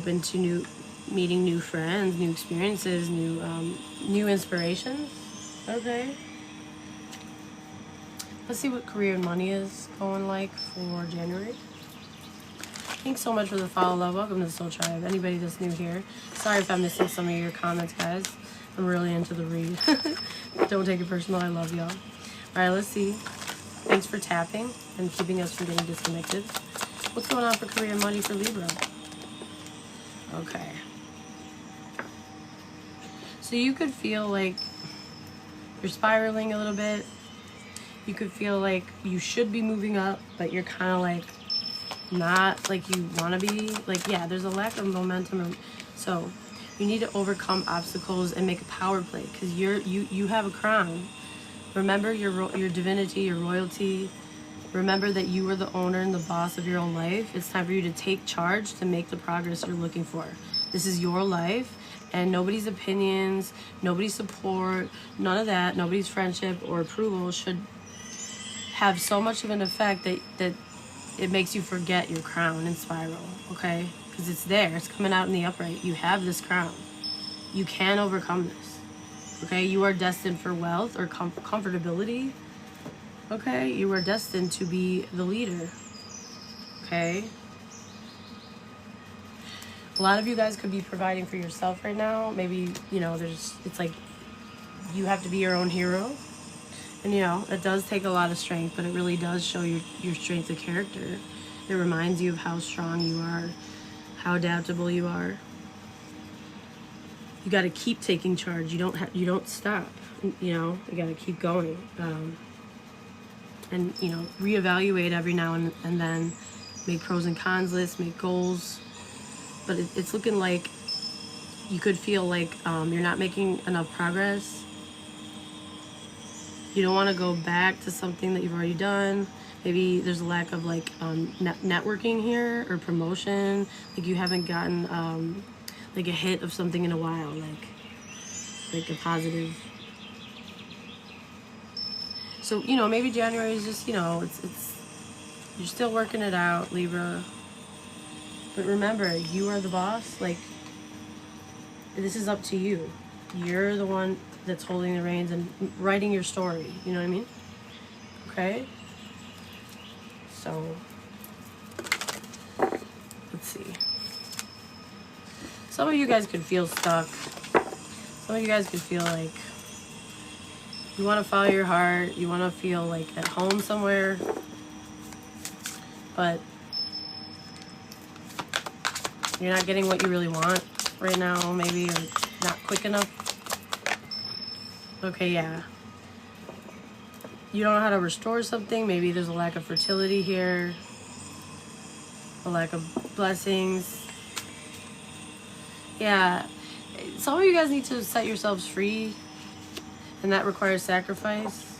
open to meeting new friends, new experiences, new inspirations. Okay. Let's see what career and money is going like for January. Thanks so much for the follow, love. Welcome to the Soul Tribe. Anybody that's new here, sorry if I'm missing some of your comments, guys. I'm really into the read. Don't take it personal. I love y'all. All right, let's see. Thanks for tapping and keeping us from getting disconnected. What's going on for career and money for Libra? Okay. So you could feel like you're spiraling a little bit. You could feel like you should be moving up, but you're kind of like not like you want to be. Like, yeah, there's a lack of momentum. So you need to overcome obstacles and make a power play, because you have a crown. Remember your divinity, your royalty. Remember that you are the owner and the boss of your own life. It's time for you to take charge to make the progress you're looking for. This is your life, and nobody's opinions, nobody's support, none of that, nobody's friendship or approval should have so much of an effect that it makes you forget your crown and spiral, okay? Because it's there, it's coming out in the upright. You have this crown. You can overcome this, okay? You are destined for wealth or comfortability, okay? You are destined to be the leader, okay? A lot of you guys could be providing for yourself right now. Maybe, you know, it's like you have to be your own hero. And, you know, it does take a lot of strength, but it really does show your strength of character. It reminds you of how strong you are, how adaptable you are. You got to keep taking charge. You don't stop. You know, you got to keep going. And, you know, reevaluate every now and then. Make pros and cons lists, make goals. But it's looking like you could feel like you're not making enough progress. You don't want to go back to something that you've already done. Maybe there's a lack of like networking here or promotion. Like you haven't gotten like a hit of something in a while, like a positive. So, you know, maybe January is just, you know, it's you're still working it out, Libra. But remember, you are the boss. Like, this is up to you. You're the one that's holding the reins and writing your story. You know what I mean? Okay? So, let's see. Some of you guys could feel stuck. Some of you guys could feel like you want to follow your heart. You want to feel like at home somewhere. But you're not getting what you really want right now, maybe, or not quick enough. Okay, yeah. You don't know how to restore something. Maybe there's a lack of fertility here, a lack of blessings. Yeah, some of you guys need to set yourselves free, and that requires sacrifice.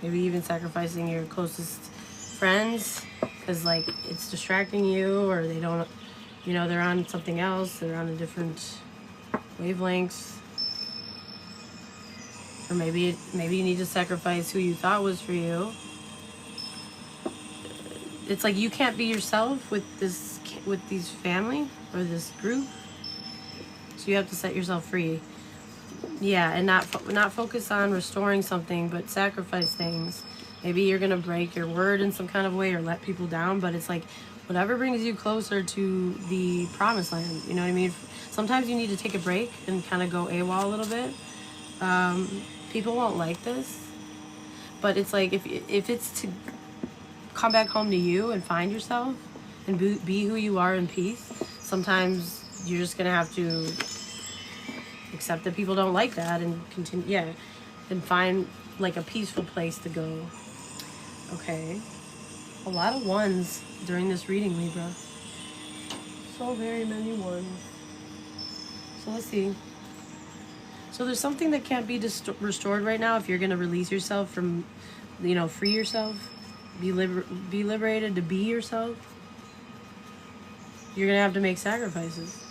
Maybe even sacrificing your closest friends, because like it's distracting you, or they don't, you know, they're on something else, they're on a different wavelengths. Or maybe you need to sacrifice who you thought was for you. It's like you can't be yourself with these family or this group. So you have to set yourself free. Yeah, and not focus on restoring something, but sacrifice things. Maybe you're gonna break your word in some kind of way or let people down, but it's like whatever brings you closer to the promised land. You know what I mean? Sometimes you need to take a break and kind of go AWOL a little bit. People won't like this, but it's like if it's to come back home to you and find yourself and be who you are in peace, sometimes you're just gonna have to accept that people don't like that and continue, yeah, and find like a peaceful place to go. Okay, a lot of ones during this reading, Libra. So very many ones. So let's see. So there's something that can't be restored right now. If you're going to release yourself from, you know, free yourself, be liberated to be yourself, you're going to have to make sacrifices.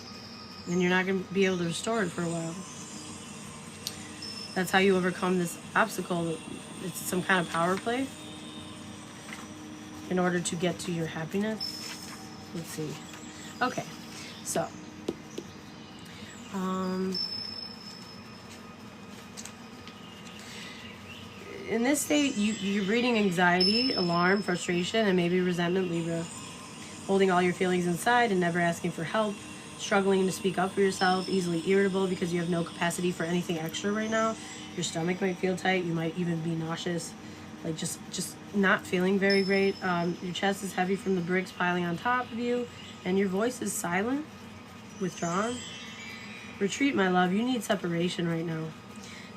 And you're not going to be able to restore it for a while. That's how you overcome this obstacle. It's some kind of power play in order to get to your happiness. Let's see. Okay, so In this state, you're breeding anxiety, alarm, frustration, and maybe resentment, Libra. Holding all your feelings inside and never asking for help. Struggling to speak up for yourself. Easily irritable because you have no capacity for anything extra right now. Your stomach might feel tight. You might even be nauseous. Like just not feeling very great. Your chest is heavy from the bricks piling on top of you. And your voice is silent, withdrawn. Retreat, my love. You need separation right now.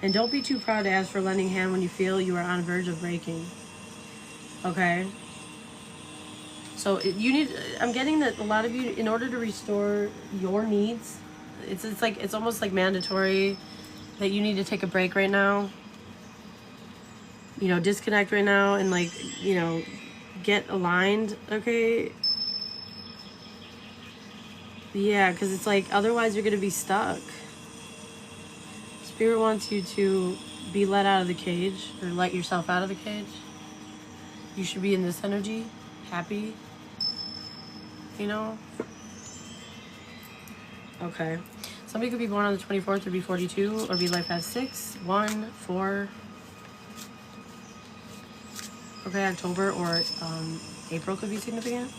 And don't be too proud to ask for a lending hand when you feel you are on the verge of breaking. Okay? So you need, I'm getting that a lot of you, in order to restore your needs, it's almost like mandatory that you need to take a break right now. You know, disconnect right now and like, you know, get aligned, okay? Yeah, because it's like, otherwise you're going to be stuck. Spirit wants you to be let out of the cage, or let yourself out of the cage. You should be in this energy, happy, you know? Okay. Somebody could be born on the 24th or be 42 or be life path 6, 1, 4. Okay, October or April could be significant.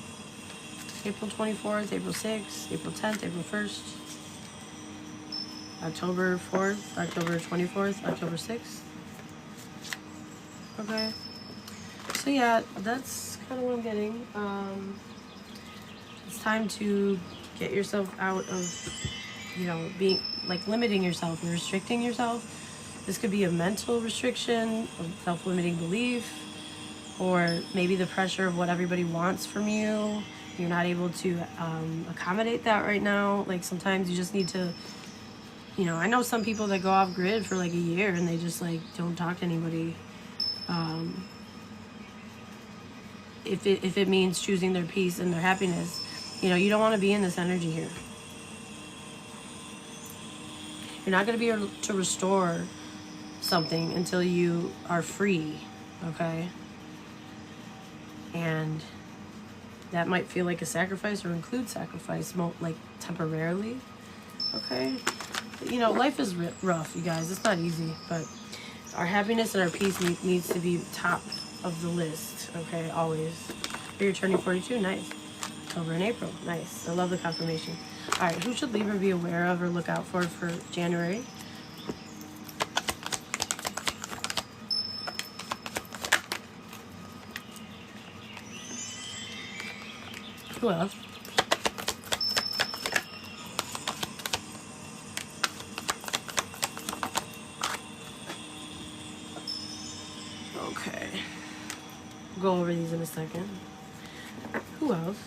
April 24th, April 6th, April 10th, April 1st. October 4th, October 24th, October 6th. Okay. So yeah, that's kind of what I'm getting. It's time to get yourself out of, you know, being, like, limiting yourself and restricting yourself. This could be a mental restriction, a self-limiting belief, or maybe the pressure of what everybody wants from you. You're not able to accommodate that right now. Like, sometimes you just need to, you know, I know some people that go off grid for like a year and they just like don't talk to anybody. If it means choosing their peace and their happiness, you know, you don't want to be in this energy here. You're not going to be able to restore something until you are free, okay? And that might feel like a sacrifice or include sacrifice, like temporarily, okay? You know, life is rough, you guys. It's not easy, but our happiness and our peace needs to be top of the list, okay? Always. You're turning 42, nice. October and April, nice. I love the confirmation. All right, who should Libra be aware of or look out for January? Who else? Okay. We'll go over these in a second. Who else?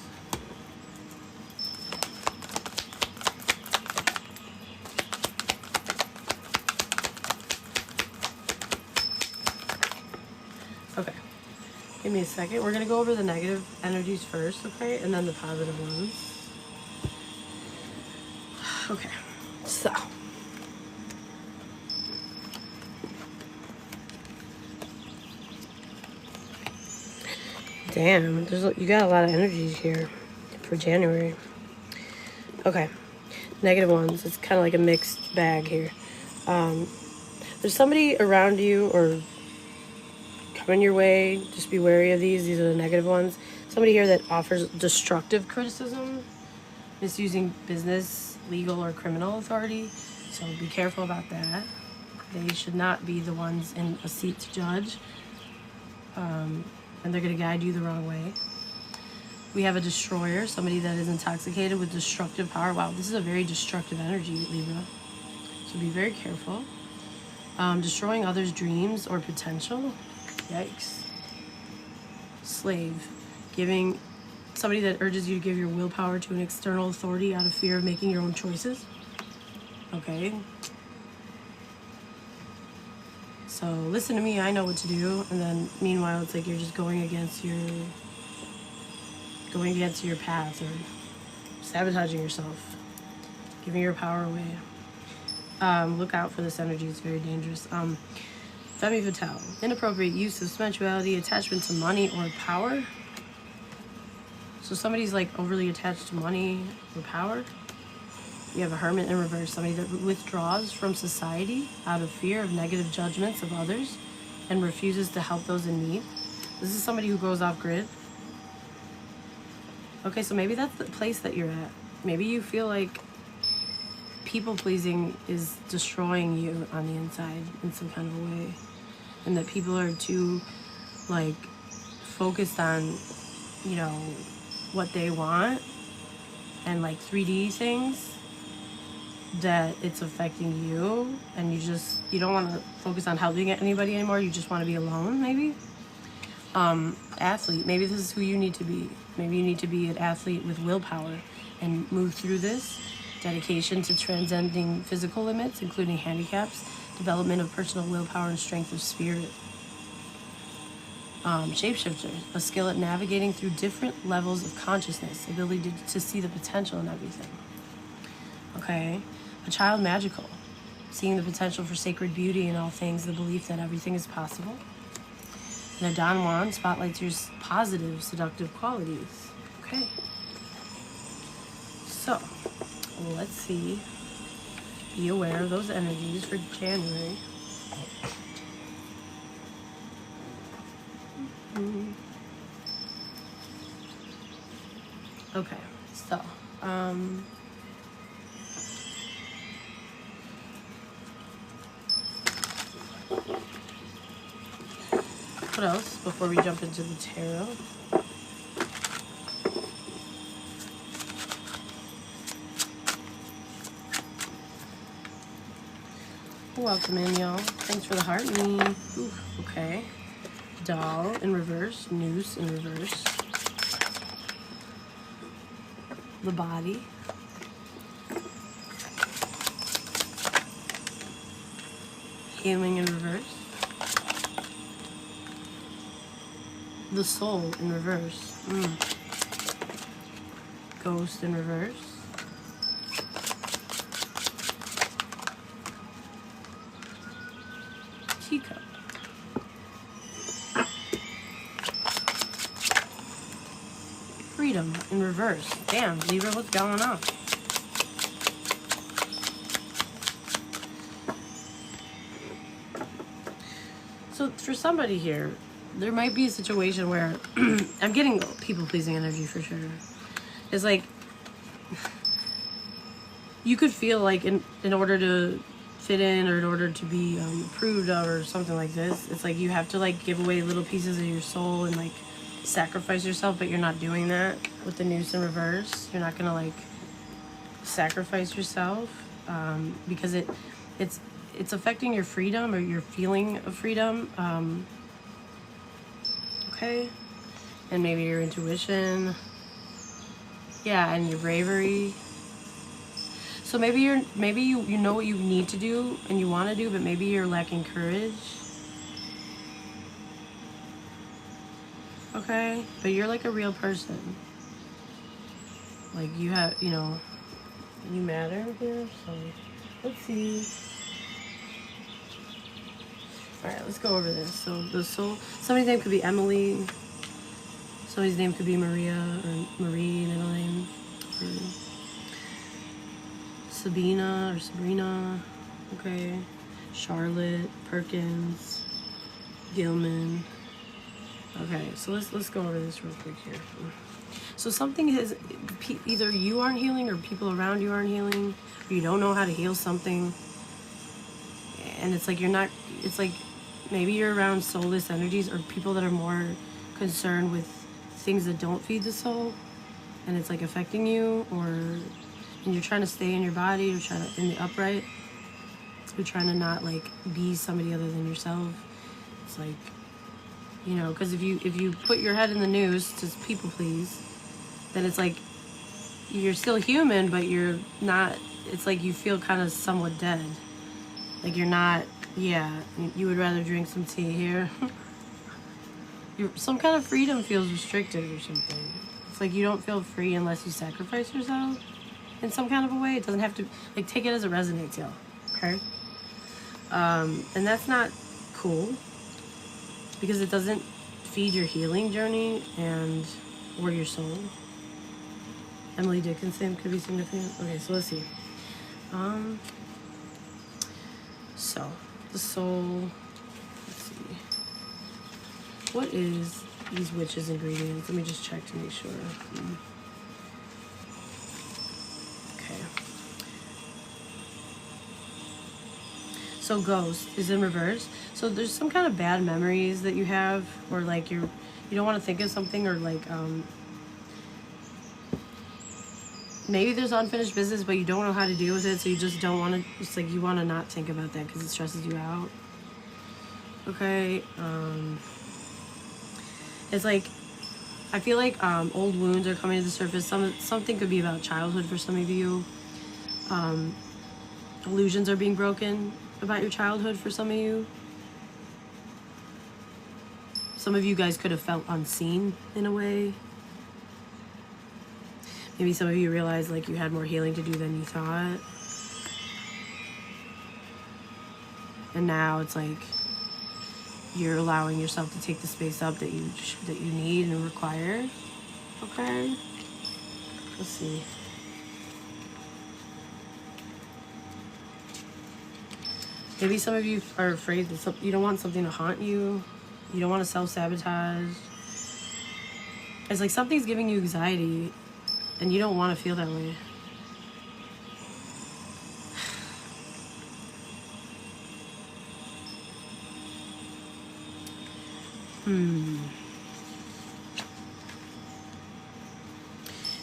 Okay. Give me a second. We're going to go over the negative energies first, okay? And then the positive ones. Okay. So. Damn, you got a lot of energies here for January. Okay. Negative ones. It's kind of like a mixed bag here. There's somebody around you or coming your way. Just be wary of these. These are the negative ones. Somebody here that offers destructive criticism, misusing business, legal, or criminal authority. So be careful about that. They should not be the ones in a seat to judge. And they're going to guide you the wrong way. We have a destroyer, somebody that is intoxicated with destructive power. Wow, this is a very destructive energy, Libra. So be very careful. Destroying others' dreams or potential. Yikes. Slave. Giving somebody that urges you to give your willpower to an external authority out of fear of making your own choices. Okay. So listen to me, I know what to do. And then meanwhile, it's like you're just going against your path or sabotaging yourself, giving your power away. Look out for this energy, it's very dangerous. Femme fatale, inappropriate use of sensuality, attachment to money or power. So somebody's like overly attached to money or power. You have a hermit in reverse, somebody that withdraws from society out of fear of negative judgments of others and refuses to help those in need. This is somebody who goes off grid. Okay, so maybe that's the place that you're at. Maybe you feel like people pleasing is destroying you on the inside in some kind of a way. And that people are too, like, focused on, you know, what they want and, like, 3D things, that it's affecting you, and you don't want to focus on helping anybody anymore. You just want to be alone, maybe. Athlete, maybe this is who you need to be. Maybe you need to be an athlete with willpower and move through this. Dedication to transcending physical limits, including handicaps, development of personal willpower and strength of spirit. Shapeshifter, a skill at navigating through different levels of consciousness, ability to see the potential in everything. Okay, a child magical, seeing the potential for sacred beauty in all things, the belief that everything is possible. And a Don Juan spotlights your positive, seductive qualities. Okay, so let's see. Be aware of those energies for January. Okay, so what else before we jump into the tarot? Welcome in, y'all. Thanks for the heart. Ooh, okay. Doll in reverse, noose in reverse. The body. Healing in reverse. The soul in reverse. Ghost in reverse. Teacup. Freedom in reverse. Damn, Libra, what's going on? So for somebody here, there might be a situation where I'm getting people-pleasing energy for sure. It's like you could feel like in order to fit in or in order to be approved of or something like this, it's like you have to like give away little pieces of your soul and like sacrifice yourself, but you're not doing that with the noose in reverse. You're not gonna like sacrifice yourself because it's affecting your freedom or your feeling of freedom. Okay, and maybe your intuition, yeah, and your bravery. So maybe you know what you need to do and you want to do, but maybe you're lacking courage. Okay, but you're like a real person. Like you have, you know, you matter here. So let's see. All right, let's go over this. So the soul, somebody's name could be Emily. Somebody's name could be Maria or Marie, middle name. Or Sabina or Sabrina. Okay. Charlotte, Perkins, Gilman. Okay, so let's go over this real quick here. So something is either you aren't healing or people around you aren't healing, or you don't know how to heal something. And it's like you're not, it's like maybe you're around soulless energies or people that are more concerned with things that don't feed the soul, and it's like affecting you, and you're trying to stay in your body, you're trying to in the upright, you're trying to not like be somebody other than yourself. It's like, you know, because if you put your head in the news to people please, then it's like you're still human, but you're not. It's like you feel kind of somewhat dead. Like you're not. Yeah, you would rather drink some tea here. Some kind of freedom feels restricted or something. It's like you don't feel free unless you sacrifice yourself in some kind of a way. It doesn't have to, like, take it as it resonates, y'all. Okay? And that's not cool because it doesn't feed your healing journey or your soul. Emily Dickinson could be significant. Okay, so let's see. So the soul, let's see, what is these witches ingredients? Let me just check to make sure. Okay. So ghost is in reverse. So there's some kind of bad memories that you have, or like you don't want to think of something, or like maybe there's unfinished business, but you don't know how to deal with it, so you just don't want to. It's like you want to not think about that because it stresses you out. Okay. It's like I feel like old wounds are coming to the surface. Something could be about childhood for some of you. Illusions are being broken about your childhood for some of you. Some of you guys could have felt unseen in a way. Maybe some of you realized like you had more healing to do than you thought. And now it's like you're allowing yourself to take the space up that you need and require. Okay. Let's see. Maybe some of you are afraid that you don't want something to haunt you. You don't want to self-sabotage. It's like something's giving you anxiety and you don't want to feel that way.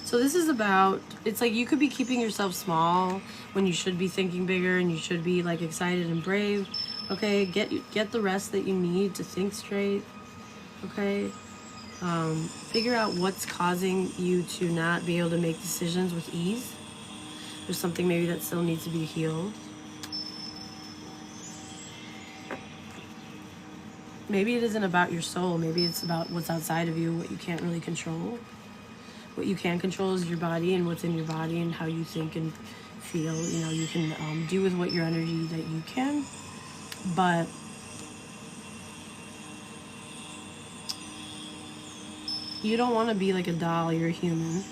So this is about, it's like you could be keeping yourself small when you should be thinking bigger, and you should be like excited and brave. Okay, get the rest that you need to think straight. Okay, figure out what's causing you to not be able to make decisions with ease. There's something maybe that still needs to be healed. Maybe it isn't about your soul. Maybe it's about what's outside of you, what you can't really control. What you can control is your body and what's in your body and how you think and feel. You know, you can do with what your energy that you can. But you don't want to be like a doll. You're a human.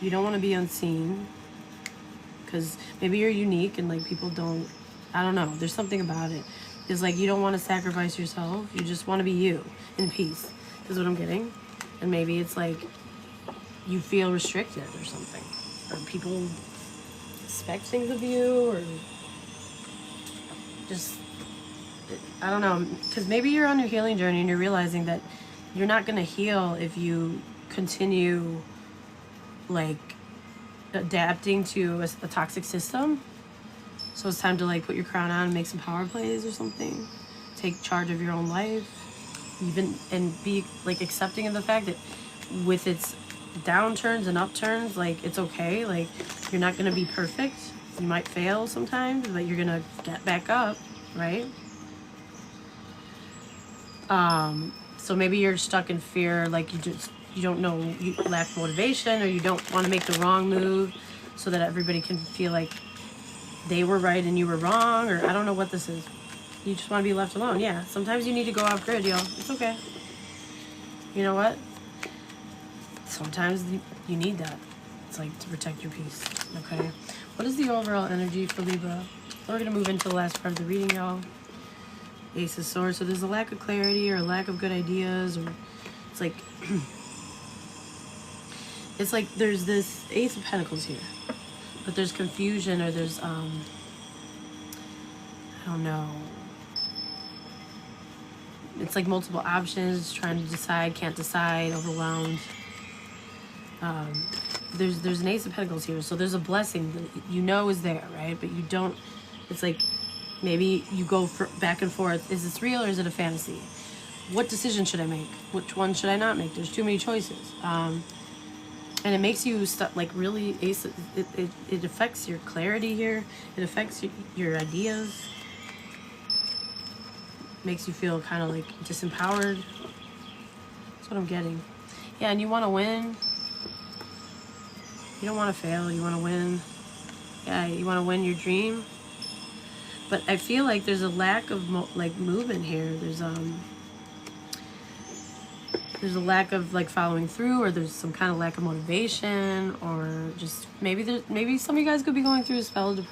You don't want to be unseen. Because maybe you're unique and like people don't, I don't know. There's something about it. It's like you don't want to sacrifice yourself. You just want to be you in peace. Is what I'm getting. And maybe it's like you feel restricted or something. Or people expect things of you, or just, I don't know. Because maybe you're on your healing journey and you're realizing that you're not going to heal if you continue like adapting to a toxic system. So it's time to like put your crown on and make some power plays or something. Take charge of your own life. Even, and be like accepting of the fact that with its downturns and upturns, like it's okay. Like you're not going to be perfect. You might fail sometimes, but you're going to get back up, right? So maybe you're stuck in fear, like you don't know, you lack motivation, or you don't want to make the wrong move so that everybody can feel like they were right and you were wrong, or I don't know what this is. You just want to be left alone. Yeah, sometimes you need to go off grid, y'all. It's okay. You know what? Sometimes you need that. It's like to protect your peace. Okay. What is the overall energy for Libra? We're going to move into the last part of the reading, y'all. Ace of Swords. So there's a lack of clarity or a lack of good ideas, or it's like it's like there's this Ace of Pentacles here, but there's confusion, or there's I don't know. It's like multiple options, trying to decide, can't decide, overwhelmed. There's an Ace of Pentacles here, so there's a blessing that you know is there, right? But you don't. It's like maybe you go back and forth. Is this real or is it a fantasy? What decision should I make? Which one should I not make? There's too many choices, and it makes you stuck. Like really, it affects your clarity here. It affects your ideas. Makes you feel kind of like disempowered. That's what I'm getting. Yeah, and you want to win. You don't want to fail. You want to win. Yeah, you want to win your dream. But I feel like there's a lack of movement here. There's a lack of like following through, or there's some kind of lack of motivation, or just maybe some of you guys could be going through a spell of depression.